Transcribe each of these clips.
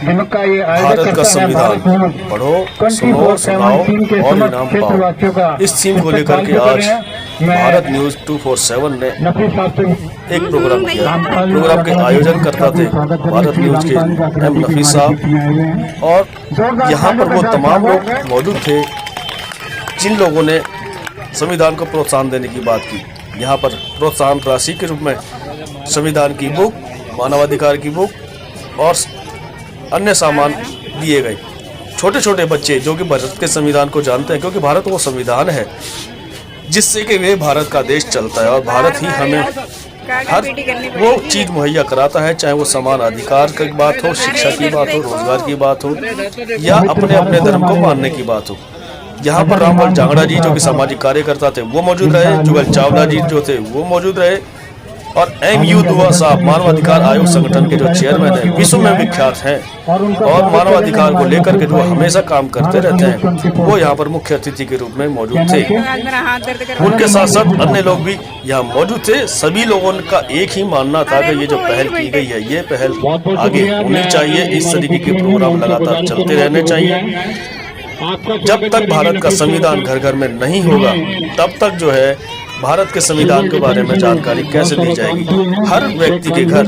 भारत का संविधान पढ़ो, सुनो, सुनाओ और इनाम पाओ। इस थीम को लेकर के आज भारत न्यूज 247 ने एक प्रोग्राम किया। प्रोग्राम के आयोजन करता थे भारत न्यूज के एम नफी साहब, और यहाँ पर वो तमाम लोग मौजूद थे जिन लोगों ने संविधान को प्रोत्साहन देने की बात की। यहाँ पर प्रोत्साहन राशि के रूप में संविधान की बुक, मानवाधिकार की बुक और अन्य सामान दिए गए। छोटे छोटे बच्चे जो कि भारत के संविधान को जानते हैं, क्योंकि भारत वो संविधान है जिससे कि वे भारत का देश चलता है, और भारत ही हमें हर वो चीज मुहैया कराता है, चाहे वो समान अधिकार की बात हो, शिक्षा की बात हो, रोजगार की बात हो, या अपने अपने धर्म को मानने की बात हो। यहाँ पर रामपाल जांगड़ा जी जो कि सामाजिक कार्यकर्ता थे वो मौजूद रहे, जुगल चावला जी जो थे वो मौजूद रहे, और एम.यू. दुआ साहब मानवाधिकार आयोग संगठन के जो चेयरमैन हैं, विश्व में विख्यात हैं और मानवाधिकार को लेकर के जो हमेशा काम करते रहते हैं, वो यहाँ पर मुख्य अतिथि के रूप में मौजूद थे। उनके साथ साथ अन्य लोग भी यहाँ मौजूद थे। सभी लोगों का एक ही मानना था कि ये जो पहल की गई है, ये पहल आगे होनी चाहिए। इस तरीके के प्रोग्राम लगातार चलते रहने चाहिए। जब तक भारत का संविधान घर घर में नहीं होगा, तब तक जो है भारत के संविधान के बारे में जानकारी कैसे दी जाएगी। हर व्यक्ति के घर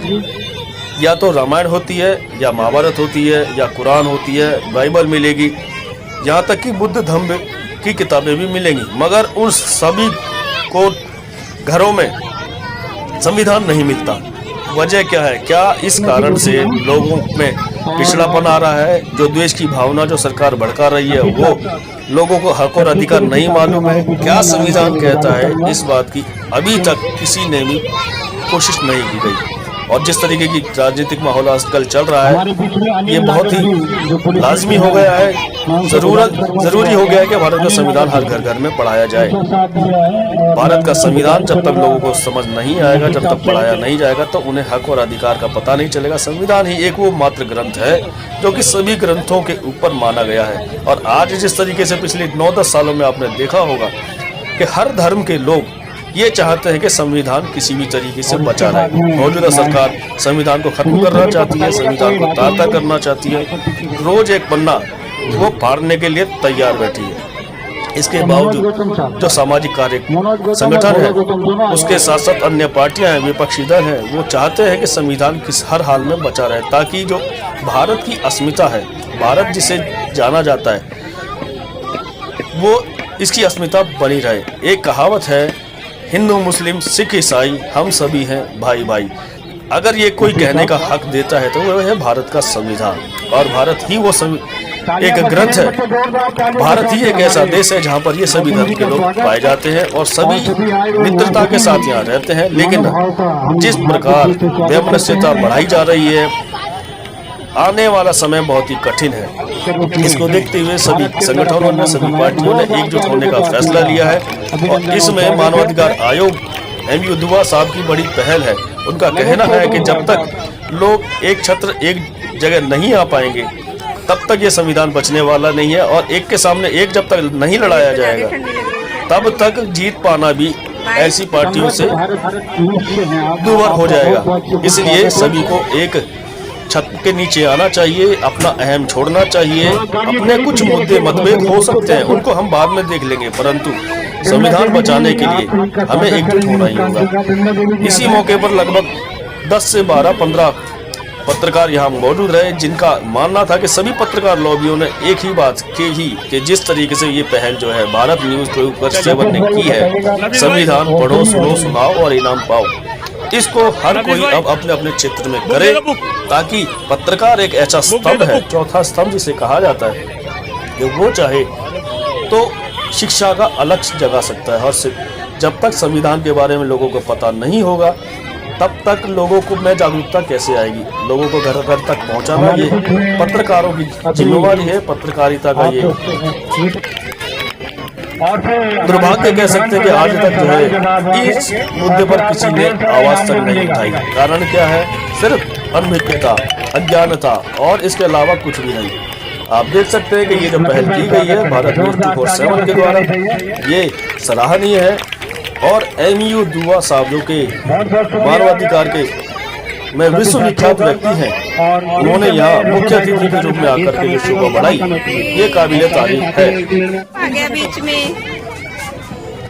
या तो रामायण होती है, या महाभारत होती है, या कुरान होती है, बाइबल मिलेगी, यहाँ तक कि बुद्ध धम्म की किताबें भी मिलेंगी, मगर उन सभी को घरों में संविधान नहीं मिलता। वजह क्या है? क्या इस कारण से लोगों में पिछड़ापन आ रहा है? जो द्वेष की भावना जो सरकार भड़का रही है, वो लोगों को हक और अधिकार नहीं मालूम है? क्या संविधान कहता है? इस बात की अभी तक किसी ने भी कोशिश नहीं की गई। और जिस तरीके की राजनीतिक माहौल आजकल चल रहा है, ये बहुत ही लाजमी हो गया है, जरूरी हो गया है कि भारत का संविधान हर घर घर में पढ़ाया जाए। भारत का संविधान जब तक लोगों को समझ नहीं आएगा, जब तक पढ़ाया नहीं जाएगा, तो उन्हें हक और अधिकार का पता नहीं चलेगा। संविधान ही एक वो मात्र ग्रंथ है जो कि सभी ग्रंथों के ऊपर माना गया है। और आज जिस तरीके से पिछले 9-10 सालों में आपने देखा होगा कि हर धर्म के लोग ये चाहते हैं कि संविधान किसी भी तरीके से बचा रहे। मौजूदा सरकार संविधान को खत्म करना चाहती है, संविधान को ताज़ा करना चाहती है, रोज एक पन्ना वो फाड़ने के लिए तैयार बैठी है। इसके बावजूद जो सामाजिक कार्य संगठन है, उसके साथ साथ अन्य पार्टियां हैं, विपक्षी दल हैं, वो चाहते हैं कि संविधान किस हर हाल में बचा रहे, ताकि जो भारत की अस्मिता है, भारत जिसे जाना जाता है, वो इसकी अस्मिता बनी रहे। एक कहावत है, हिंदू मुस्लिम सिख ईसाई हम सभी हैं भाई भाई। अगर ये कोई कहने का हक देता है तो वह है भारत का संविधान, और भारत ही वो एक ग्रंथ है। भारत ही एक ऐसा देश है जहाँ पर ये सभी धर्म के लोग पाए जाते हैं और सभी मित्रता के साथ यहाँ रहते हैं। लेकिन जिस प्रकार वैमनस्यता बढ़ाई जा रही है, आने वाला समय बहुत ही कठिन है। इसको देखते हुए सभी संगठनों ने, सभी पार्टियों ने एकजुट होने का फैसला लिया है, और इसमें मानवाधिकार आयोग एम.यू. दुआ साहब की बड़ी पहल है। उनका कहना है कि जब तक लोग एक छत्र एक जगह नहीं आ पाएंगे, तब तक ये संविधान बचने वाला नहीं है, और एक के सामने एक जब तक नहीं लड़ाया जाएगा, तब तक जीत पाना भी ऐसी पार्टियों से दूभर हो जाएगा। इसलिए सभी को एक छत के नीचे आना चाहिए, अपना अहम छोड़ना चाहिए। अपने कुछ मुद्दे मतभेद हो सकते हैं, उनको हम बाद में देख लेंगे, परंतु संविधान बचाने के लिए हमें एकजुट होना ही होगा। इसी मौके पर लगभग 10 से 12-15 पत्रकार यहाँ मौजूद रहे, जिनका मानना था कि सभी पत्रकार लॉबियों ने एक ही बात की कि जिस तरीके से ये पहल जो है भारत न्यूज 247 ने की है, संविधान पढ़ो, सुनो, सुनाओ और इनाम पाओ, इसको हर कोई अब अपने अपने क्षेत्र में करे, ताकि पत्रकार एक ऐसा स्तंभ है, चौथा स्तंभ जिसे कहा जाता है, कि वो चाहे तो शिक्षा का अलग जगा सकता है। और जब तक संविधान के बारे में लोगों को पता नहीं होगा, तब तक लोगों को में जागरूकता कैसे आएगी? लोगों को घर घर तक पहुंचाना ये पत्रकारों की जिम्मेवारी है। पत्रकारिता का ये दुर्भाग्य कह सकते हैं कि आज तक जो है इस मुद्दे पर किसी ने आवाज तक नहीं उठाई। कारण क्या है? सिर्फ अनभिज्ञता, अज्ञानता, और इसके अलावा कुछ भी नहीं। आप देख सकते हैं कि ये जो पहल की गई है भारत न्यूज 247 के द्वारा, ये सराहनीय है। और एम.यू. दुआ साहब जो के मानवाधिकार के में विश्व विख्यात व्यक्ति हैं और उन्होंने यहाँ मुख्य अतिथि के रूप में आकर के जो शोभा बढ़ाई, ये काबिले तारीफ है। आ गया बीच में।